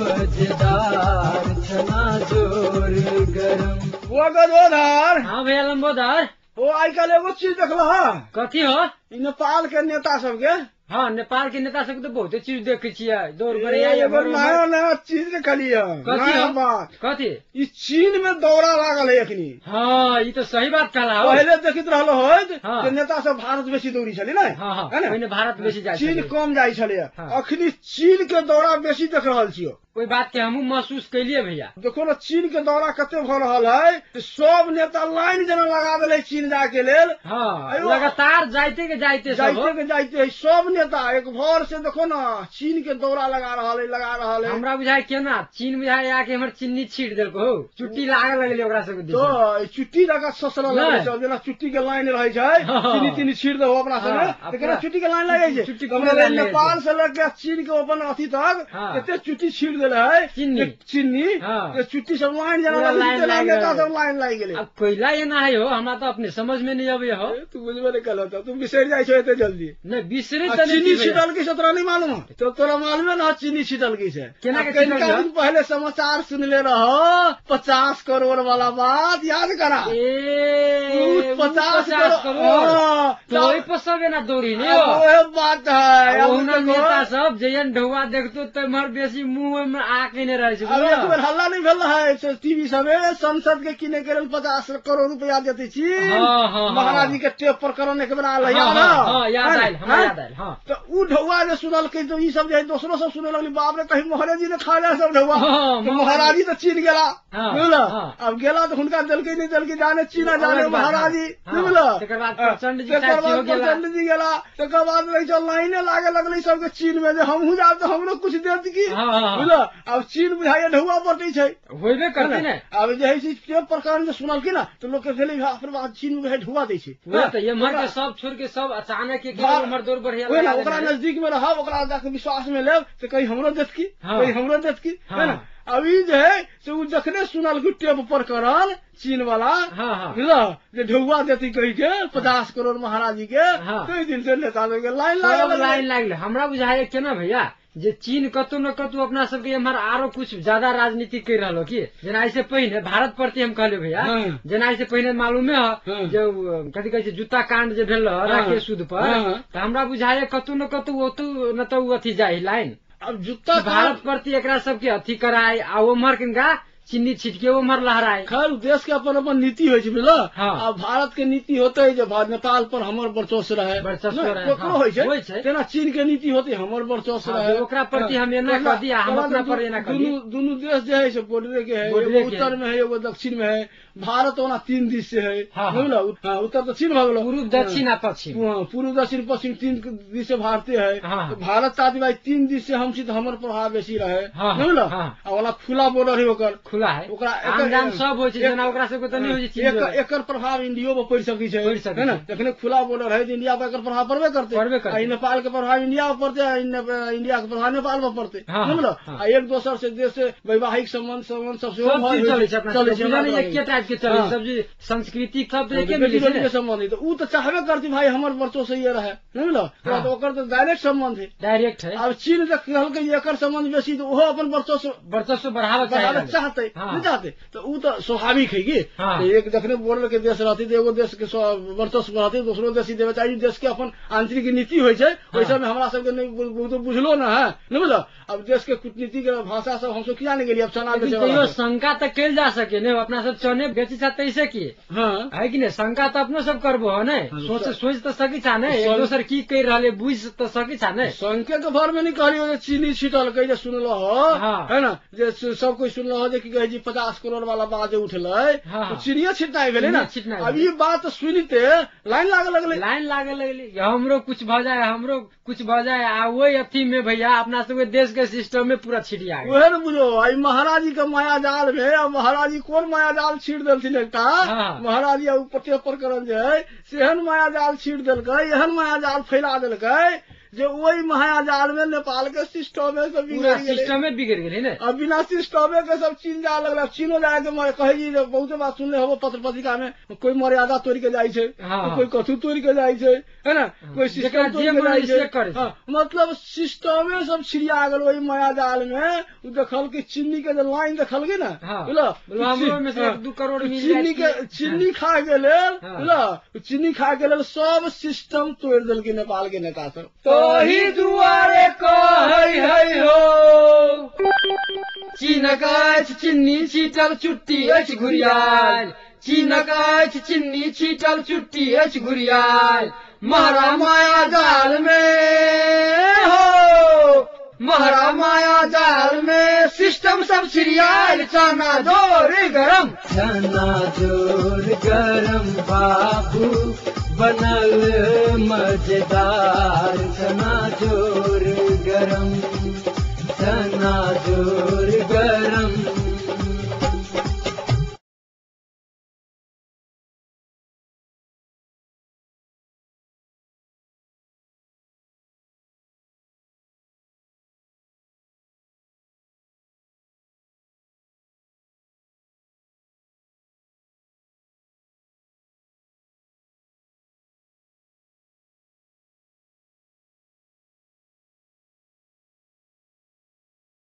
मजेदार छना जोर गरम। वो गदोधर। हाँ भैया लंबोदर। वो आई कल एगो चीज देखला कथी हो? नेपाल के नेता सबके। हाँ नेपाल के नेता सब तो बहुत चीज देखे छियै दौड़ एगो नया नया चीज देखलियै। नया बात कथी? ई चीन में दौरा लागल है अखनी। हाँ ये तो सही बात कहला हो। पहले देखित रहलो होत हाँ। कि नेता सब भारत बेसी दौड़ी छले ना। हाँ हाँ है ना? पहिने भारत बेसी जाय चीन छलै। कम जाय छले। हाँ। अखनी चीन के दौरा बेसी देख रहल छियो। कोई बात के हमहू महसूस कैलिए भैया। देखो ना चीन के दौरा कते भ रहल है। सब नेता लाइन जना लगा देले चीन जाए के लेल। हाँ अयो। लगातार जाइते के जाइते सब हो। जाइते सब नेता एक भर से देखो ना चीन के दौरा लगा रहल है। हमरा बुझाय केना चीन बुझाय आके हमर चिन्नी छीट देलको हो। चुट्टी लागे लगले ओकरा सब के। तो चुट्टी लगा ससरा लगे छै जेना चुट्टी के लाइन रहे छै। चीनी छीट दो अपना संगे। हाँ, लेकिन चुट्टी के लाइन लगे छै। चुट्टी हमरा नेपाल से लेके चीन के अपन अथी तक हाँ। एते चुट्टी छीट देले है। चिन्नी हाँ। ये चुट्टी सब लाइन जना पूरा लाइन लाग नेता गेलै। सब लाइन लाग गेले। अब कोयला ये ना है हो हमरा तो अपने समझ में नहीं आवे हो। तू बुझबे नहीं कल तू बिसर जाय छै एते जल्दी। नहीं बिसरे आ तो चीनी छिटल की तोरा नहीं मालूम है? तो तोरा मालूम है ना चीनी छिटल की से? केना के कनिका छिटल दिन पहले समाचार सुनले रहो 50 करोड़ वाला बात याद करा। ए 50 करोड़ हाँ, तो वही पर सब ना दौड़ी नहीं अब हो। वह बात है। अब ओहुना देखो, नेता सब जयन ढौआ देखतो तो मर बेसी मुंह में आके नहीं रहे छै। अब एक बेर हल्ला नहीं भेल है टीवी सबे संसद के किने के लेल 50 करोड़ रुपया देते छी। हाँ, हाँ, महाराज जी के टेप पर करने के बेर आल है, हाँ, याद हाँ, है? हाँ, याद आयल, हमरा हैं? याद आयल, हाँ। तो उ ढौआ जे सुनल के तो ई सब जे दोसरो सब सुने लगली बाप रे कहीं महाराज जी ने खा लिया सब ढौआ। हाँ, तो महाराज जी तो चीन गेला। हाँ, बुझल? हाँ। अब गेला तो हुनका देलके नहीं देलके जाने चीना जाने अलग बात, महाराज जी। हाँ, बुझल? तेकर बाद प्रचंड जी तेकर साथी हो बाद गेला। प्रचंड जी गेला। तेकर बाद रही चल लाइने लागे लगली सबके चीन में जे हमहू जाब तो हमरो कुछ देत की। हाँ, हाँ, हाँ। बुझल? अब चीन बुझाइए ढौआ पटी छै। होइबे करते ने। अब जे है से टेप प्रकार जे सुनल की ना तो लोग के भेले फिर बाद चीन में ढुआ दै छै। वही तो ये मर के सब छोड़ के सब अचानक के बाहर- उमर दौड़ बढ़िया ओहे ना लगा ओकरा देने। नजदीक में रहब ओकरा जाके विश्वास में लेब तो कहीं हमरो देत की हाँ। कहीं हमरो देत की है हाँ। ना। अभी जो है से उ जखने सुनल की टेप पर करल चीन वाला हाँ, हाँ। बुझल जे ढौआ देती कही के 50 करोड़ महाराज जी के हाँ। कई दिन से नेता लोग के लाइन सब लागल लाइन लागल। हमरा बुझाय केना भैया जे चीन कतौ न कतौ अपना सबके एम्हर आरो कुछ ज्यादा राजनीति कर रहलो की जेना ऐसे पहिने भारत प्रति हम कहले भैया हाँ। जेना ऐसे पहिने मालूमे हाँ। है जो कथी कहै छै जूता कांड जे भेल हाँ। राकेश सूद पर हाँ। तो हमरा बुझाय कतौ न कतौ ओतौ न तो अथी जाय लाइन अब जूता भारत प्रति एकरा सबके अथी कराय आ उमर किनका चिन्नी छिटके उमर लहराय। खैर देश के अपन अपन नीति होइ छै बुझल। हाँ। आ भारत के नीति होते जे नेपाल पर हमर वर्चस्व रहे वर्चस्व नहीं, रहे, ओकरो हाँ, होइ होइ छै छै। तेना चीन के नीति होते हमर वर्चस्व हाँ, रहे जे ओकरा प्रति हम एना तेना- कह दिया, हम तेना अपना तो पर एना कह दी। दुनू देश जे है से बॉर्डरे के है बॉर्डरे एगो के उत्तर है। में है एगो दक्षिण में है। भारत ओना 3 दिश से है हाँ, हाँ। बुझल? हाँ, उत्तर दक्षिण भऽ गेलो पूर्व दक्षिण आ पश्चिम। हाँ, पूर्व दक्षिण पश्चिम 3 दिश से भारतीय है। हाँ। तो भारत साथी भाई 3 दिश से हम छी तो हमर प्रभाव बेसी रहे हाँ, बुझल? हाँ। आ ओना खुला बॉर्डर है ओकर खुला है ओकरा आम जाम सब होइ छै जेना ओकरा सबके त नहीं होइ छै चीन एकर में। एकर प्रभाव इंडियो में पड़ सकै छै पड़ि सकै है ना। छै। जखने खुला बॉर्डर है तो इंडिया पर एकर प्रभाव पड़बे करते पड़बे करतै। आ ई नेपाल के प्रभाव इंडिया पर पड़ते आ इंडिया के प्रभाव नेपाल पर पड़ते हाँ, हाँ, बुझल? हाँ। आ एक दोसर से देश से वैवाहिक संबंध सब सब चीज चलै छै अपना सबके हमरा बुझल तरफ। एके टाइप के चलै हाँ। सब चीज संस्कृति सब तो एके बेटी मिलै छै बेटी ने। के संबंध है तो उ तो चाहबे करती भाई हमर वर्चो से ये रहे नहीं मिलो हाँ। तो ओकर तो डायरेक्ट संबंध है। डायरेक्ट है अब चीन तक कहलकै एकर संबंध बेसी तो ओहो अपन वर्चो से वर्चस्व बढ़ावा बढ़ावे चाहिए। चाहते हाँ। नहीं चाहते तो उ तो स्वाभाविक है कि हाँ। तो एक जखने बॉर्डर के देश रहती तो एगो देश के वर्चस्व बढ़ती दूसरो देश ही देवे चाहिए। देश के अपन आंतरिक नीति होइ छै वैसे में हमरा सबके नहीं तो बुझलो ना है नहीं बुझल। अब देश के कूटनीति के भाषा सब हम सब किया नहीं गेलिए अब चना लेकिन बेचे तैयो वाला सब। शंका तो कैल जा सके ने अपना सब चने बेची छा तैसे की हाँ है कि नहीं शंका तो अपनो सब करबो है ने सोच तो सकी छा ने एक दोसर की कर रहले बुझ तो सकी छा ने। संख्या के भर में नहीं कहलियो जे चीनी छिटल कह जे सुनलो हो हाँ। है ना जे सब कोई सुनलो हो जे की कहे जी 50 करोड़ वाला बात जे उठले हाँ। तो चिड़िया छिटनाई भेले ना। चिड़िया छिटनाई अब ये बात सुनते लाइन लागे लगले लाइन लागे लगली हमरो कुछ भ जाए हमरो कुछ भ जाए आ वही अथी में भैया अपना सबके देश के सिस्टम में पूरा छिड़िया गया। वह न बुझो आई महाराज जी के माया जाल में अब महाराज जी कोन माया जाल छीट देलथिन एकटा हाँ। महाराज जी ऊपर पर करन जे सेहन माया जाल छीट देलकै एहन माया जाल फैला देलकै जो वही महाजाल में नेपाल के सिस्टम में सब पूरा बिगड़ गेलै। सिस्टमे बिगड़ गेलै ने। अब बिना सिस्टमे के सब चीन जा लगल। चीनो जाए के मरे कहे जी बहुत बात सुनले हो पत्र पत्रिका में, कोई मर्यादा तोड़ के जाय छै, हाँ। कोई कथू तोड़ के जाय छै, है ना, कोई जेकरा सिस्टम तोड़ जे के मन जाय से छै। करे छै। हाँ, मतलब सिस्टमे सब छिड़िया गेल वही मायाजाल में। उ देखल कि चीनी के जो लाइन देखल के ना, हाँ। बुझल बोलो हमरो में से 1-2 करोड़ मिल चीनी जाए के चीनी खा गेल, हाँ। बुझल चीनी खा गेल, सब सिस्टम तोड़ देलकै नेपाल के नेता सब। तोही दुआरे कहै है हो, चीनक अछि चिन्नी छीटल चुट्टी अछि घुरियाल, चीनक अछि चिन्नी छीटल चुट्टी अछि घुरियाल, महरा माया जाल में हो, महरा माया जाल में सिस्टम सब छिड़ियाल, चना जोर गरम, चना जोर गरम बाबू बनल मजेदार, चना जोर गरम, चना जोर